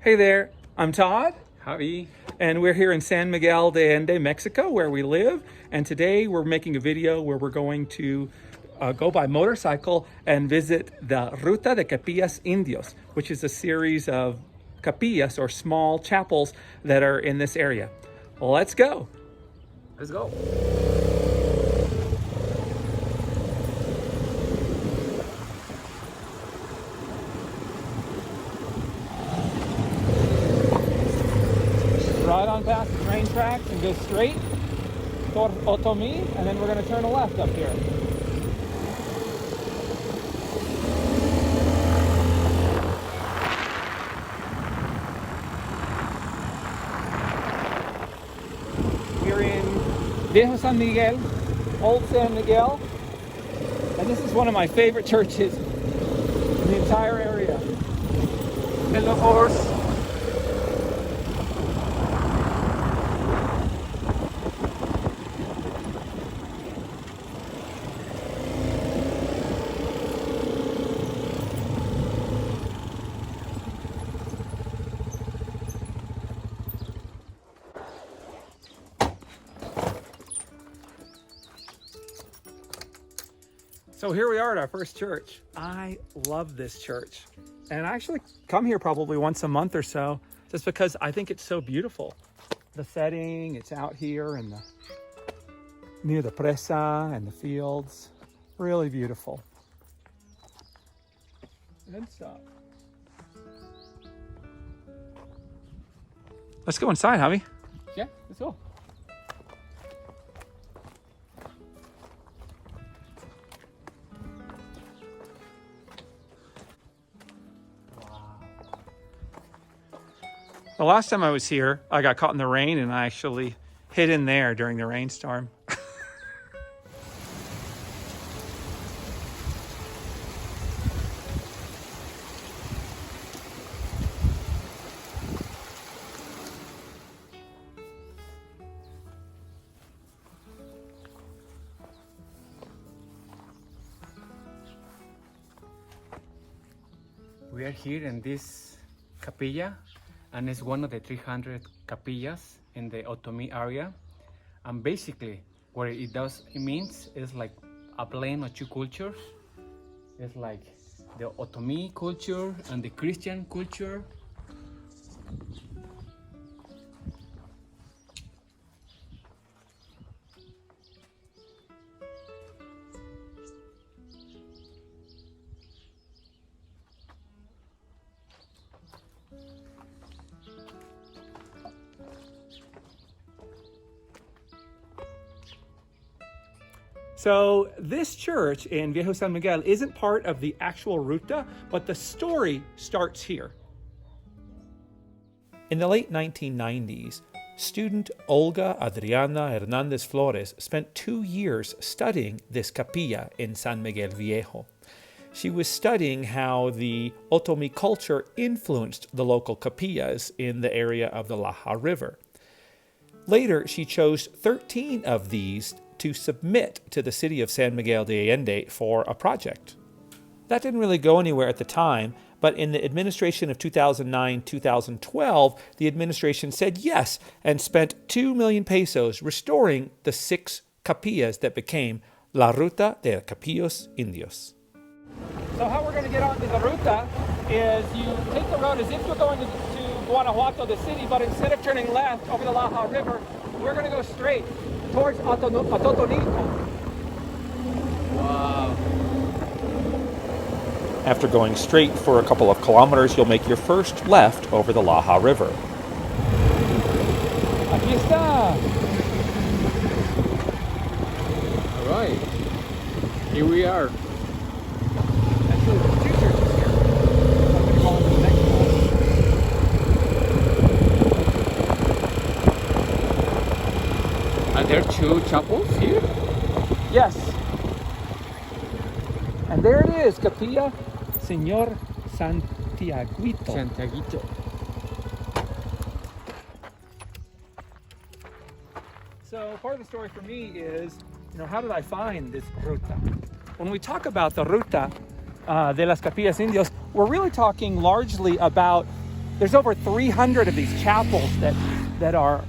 Hey there, I'm Todd, Javi. and we're here in San Miguel de Allende, Mexico, where we live. And today we're making a video where we're going to go by motorcycle and visit the Ruta de Capillas Indios, which is a series of capillas or small chapels that are in this area. Well, let's go. Let's go. Ride on past the train tracks and go straight toward Otomi, and then we're going to turn a left up here. We're in Viejo San Miguel, Old San Miguel, and this is one of my favorite churches in the entire area. Hello, horse. So here we are at our first church. I love this church. And I actually come here probably once a month or so, just because I think it's so beautiful. The setting, it's out here and near the presa and the fields. Really beautiful. Good stuff. Let's go inside, Javi. Yeah, let's go. The last time I was here, I got caught in the rain and I actually hid in there during the rainstorm. We are here in this capilla, and it's one of the 300 capillas in the Otomi area. And basically, what it means is like a blend of two cultures. It's like the Otomi culture and the Christian culture. So this church in Viejo San Miguel isn't part of the actual ruta, but the story starts here. In the late 1990s, student Olga Adriana Hernandez Flores spent 2 years studying this capilla in San Miguel Viejo. She was studying how the Otomi culture influenced the local capillas in the area of the Laja River. Later, she chose 13 of these to submit to the city of San Miguel de Allende for a project. That didn't really go anywhere at the time, but in the administration of 2009-2012, the administration said yes and spent 2 million pesos restoring the 6 capillas that became La Ruta de Capillas Indios. So how we're going to get onto the ruta is you take the road as if you're going to Guanajuato, the city, but instead of turning left over the Laja River, we're going to go straight towards Otomi. Wow. After going straight for a couple of kilometers, you'll make your first left over the Laja River. Aquí está. All right. Here we are. Actually, there's 2 churches here. I'm going to go on to the next one. Are there 2 chapels here? Yes. And there it is, Capilla Señor Santiaguito. Santiaguito. So part of the story for me is, how did I find this ruta? When we talk about the Ruta de las Capillas Indios, we're really talking largely about There's over 300 of these chapels that are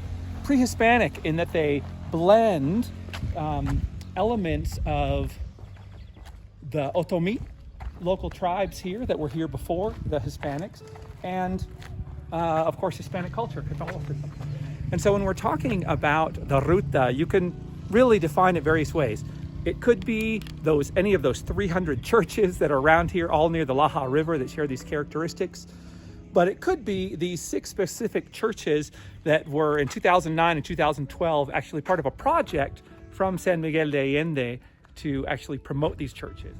pre-Hispanic in that they blend elements of the Otomi, local tribes here that were here before the Hispanics, and of course Hispanic culture, Catholicism. And so when we're talking about the Ruta, you can really define it various ways. It could be any of those 300 churches that are around here, all near the Laja River, that share these characteristics. But it could be these 6 specific churches that were in 2009 and 2012 actually part of a project from San Miguel de Allende to actually promote these churches.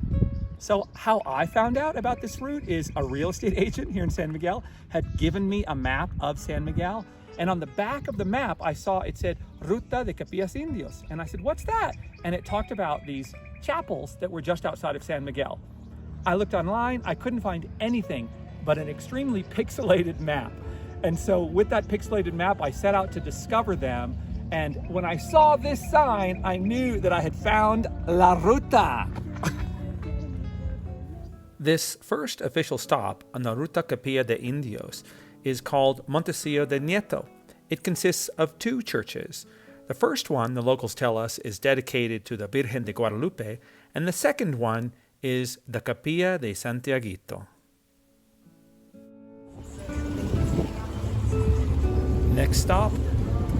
So how I found out about this route is a real estate agent here in San Miguel had given me a map of San Miguel. And on the back of the map, I saw it said Ruta de Capillas de Indios. And I said, what's that? And it talked about these chapels that were just outside of San Miguel. I looked online, I couldn't find anything but an extremely pixelated map. And so with that pixelated map, I set out to discover them. And when I saw this sign, I knew that I had found La Ruta. This first official stop on the Ruta Capillas de Indios is called Montecillo de Nieto. It consists of 2 churches. The first one, the locals tell us, is dedicated to the Virgen de Guadalupe, and the second one is the Capilla de Santiaguito. Next stop,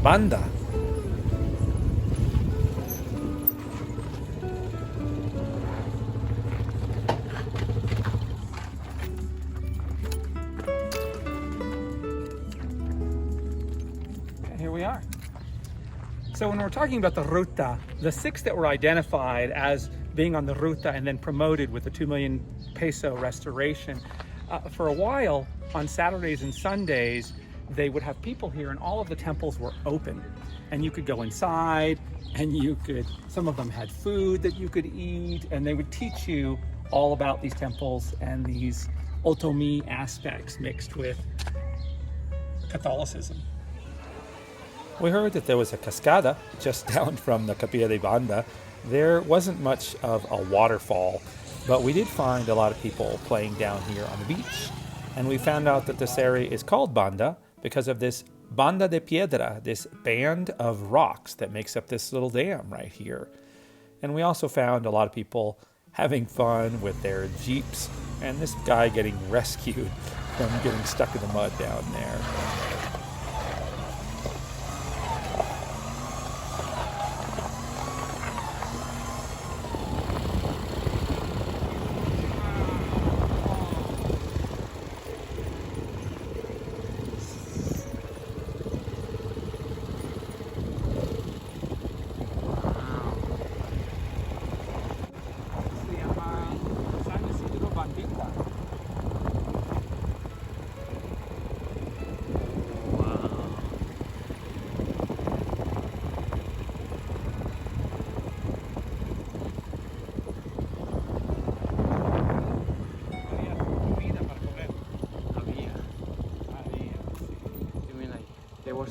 Banda. Here we are. So when we're talking about the Ruta, the 6 that were identified as being on the Ruta and then promoted with the 2 million peso restoration, for a while on Saturdays and Sundays, they would have people here and all of the temples were open. And you could go inside and some of them had food that you could eat, and they would teach you all about these temples and these Otomi aspects mixed with Catholicism. We heard that there was a cascada just down from the Capilla de Banda. There wasn't much of a waterfall, but we did find a lot of people playing down here on the beach. And we found out that this area is called Banda because of this Banda de Piedra, this band of rocks that makes up this little dam right here. And we also found a lot of people having fun with their jeeps and this guy getting rescued from getting stuck in the mud down there.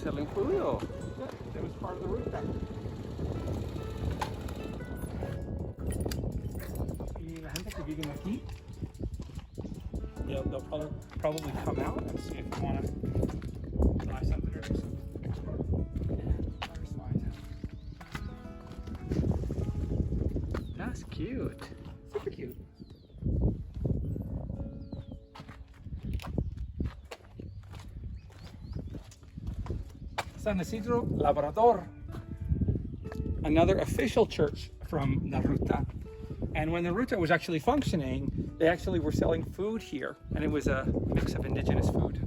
Selling food, or? Yeah, it was part of the route. Y la gente que vive aquí, they'll probably come out and see if you want to buy something or do something. That's cute. Super cute. San Isidro Labrador, another official church from the Ruta. And when the Ruta was actually functioning, they actually were selling food here, and it was a mix of indigenous food.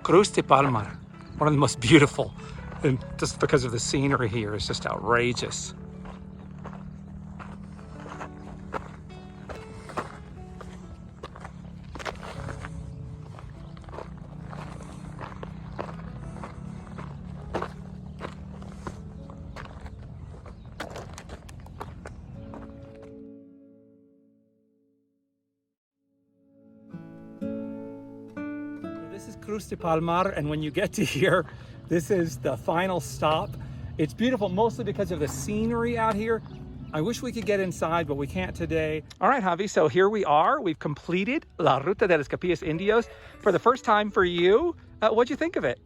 Cruz de Palmar, one of the most beautiful, and just because of the scenery here is just outrageous. This is Cruz de Palmar, and when you get to here, this is the final stop. It's beautiful mostly because of the scenery out here. I wish we could get inside, but we can't today. All right, Javi, so here we are. We've completed La Ruta de las Capillas Indios for the first time for you. What'd you think of it?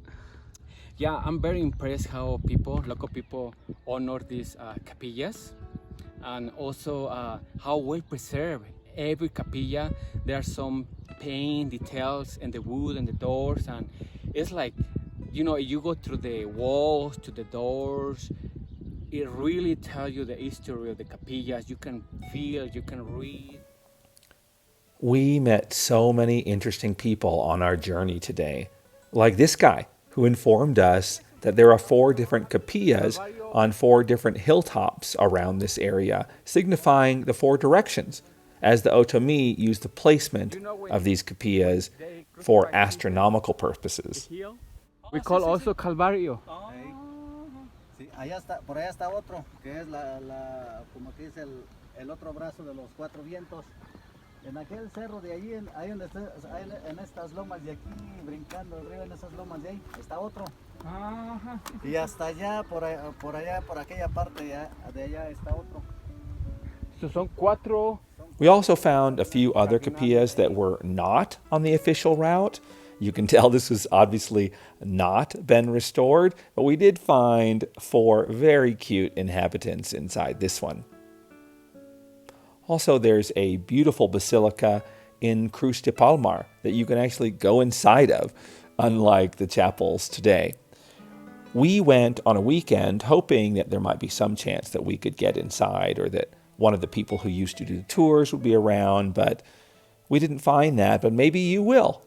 Yeah, I'm very impressed how local people honor these capillas, and also how well preserved every capilla. There are some paint details in the wood and the doors, and it's like, you know, you go through the walls to the doors, it really tells you the history of the capillas. You can feel, you can read. We met so many interesting people on our journey today, like this guy who informed us that there are 4 different capillas on 4 different hilltops around this area, signifying the 4 directions, as the Otomi use the placement of these capillas for astronomical purposes. We call also Calvario. Sí, allá está, por allá está otro, que es como que es el otro brazo de los 4 vientos. En aquel cerro de allí, ahí donde está, en estas lomas de aquí, brincando arriba en esas lomas de ahí, está otro. Ajá. Y hasta allá, por allá, por aquella parte de allá está otro. So son 4. We also found a few other capillas that were not on the official route. You can tell this was obviously not been restored, but we did find 4 very cute inhabitants inside this one. Also, there's a beautiful basilica in Cruz de Palmar that you can actually go inside of, unlike the chapels today. We went on a weekend hoping that there might be some chance that we could get inside or that one of the people who used to do the tours would be around, but we didn't find that, but maybe you will.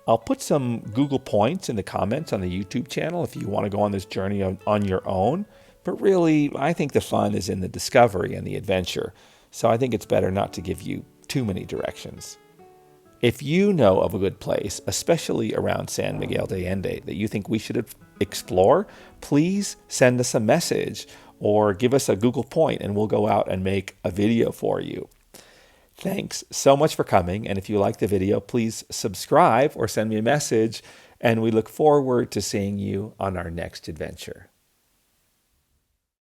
I'll put some Google points in the comments on the YouTube channel if you want to go on this journey on your own. But really, I think the fun is in the discovery and the adventure. So I think it's better not to give you too many directions. If you know of a good place, especially around San Miguel de Allende, that you think we should explore, please send us a message or give us a Google point and we'll go out and make a video for you. Thanks so much for coming, and if you like the video, please subscribe or send me a message, and we look forward to seeing you on our next adventure.